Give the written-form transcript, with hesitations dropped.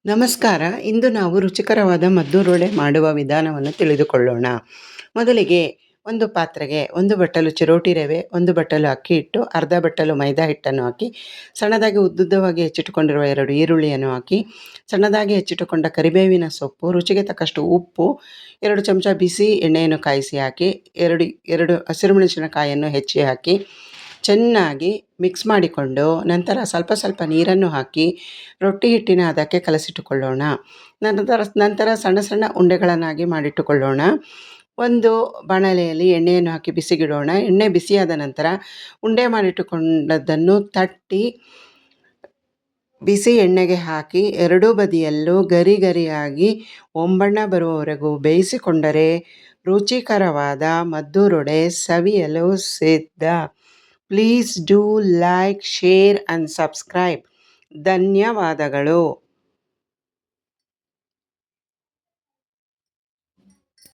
ನಮಸ್ಕಾರ. ಇಂದು ನಾವು ರುಚಿಕರವಾದ ಮದ್ದೂರೊಡೆ ಮಾಡುವ ವಿಧಾನವನ್ನು ತಿಳಿದುಕೊಳ್ಳೋಣ. ಮೊದಲಿಗೆ ಒಂದು ಪಾತ್ರೆಗೆ 1 ಬಟ್ಟಲು ಚಿರೋಟಿ ರವೆ, 1 ಬಟ್ಟಲು ಅಕ್ಕಿ ಹಿಟ್ಟು, ಅರ್ಧ ಬಟ್ಟಲು ಮೈದಾ ಹಿಟ್ಟನ್ನು ಹಾಕಿ, ಸಣ್ಣದಾಗಿ ಉದ್ದುದ್ದವಾಗಿ ಹೆಚ್ಚಿಟ್ಟುಕೊಂಡಿರುವ 2 ಈರುಳ್ಳಿಯನ್ನು ಹಾಕಿ, ಸಣ್ಣದಾಗಿ ಹೆಚ್ಚಿಟ್ಟುಕೊಂಡ ಕರಿಬೇವಿನ ಸೊಪ್ಪು, ರುಚಿಗೆ ತಕ್ಕಷ್ಟು ಉಪ್ಪು, 2 ಚಮಚ ಬಿಸಿ ಎಣ್ಣೆಯನ್ನು ಕಾಯಿಸಿ ಹಾಕಿ, 2 ಹಸಿರುಮೆಣಸಿನಕಾಯಿಯನ್ನು ಹೆಚ್ಚಿ ಹಾಕಿ ಚೆನ್ನಾಗಿ ಮಿಕ್ಸ್ ಮಾಡಿಕೊಂಡು, ನಂತರ ಸ್ವಲ್ಪ ಸ್ವಲ್ಪ ನೀರನ್ನು ಹಾಕಿ ರೊಟ್ಟಿ ಹಿಟ್ಟಿನ ಹದಕ್ಕೆ ಕಲಸಿಟ್ಟುಕೊಳ್ಳೋಣ. ನಂತರ ಸಣ್ಣ ಸಣ್ಣ ಉಂಡೆಗಳನ್ನಾಗಿ ಮಾಡಿಟ್ಟುಕೊಳ್ಳೋಣ. ಒಂದು ಬಾಣಲೆಯಲ್ಲಿ ಎಣ್ಣೆಯನ್ನು ಹಾಕಿ ಬಿಸಿಗಿಡೋಣ. ಎಣ್ಣೆ ಬಿಸಿಯಾದ ನಂತರ ಉಂಡೆ ಮಾಡಿಟ್ಟುಕೊಂಡದ್ದನ್ನು ತಟ್ಟಿ ಬಿಸಿ ಎಣ್ಣೆಗೆ ಹಾಕಿ ಎರಡೂ ಬದಿಯಲ್ಲೂ ಗರಿ ಗರಿಯಾಗಿ ಒಂಬಣ್ಣ ಬರುವವರೆಗೂ ಬೇಯಿಸಿಕೊಂಡರೆ ರುಚಿಕರವಾದ ಮದ್ದೂರೊಡೆ ಸವಿಯಲು ಸಿದ್ಧ. Please do like, share and subscribe. ಧನ್ಯವಾದಗಳು.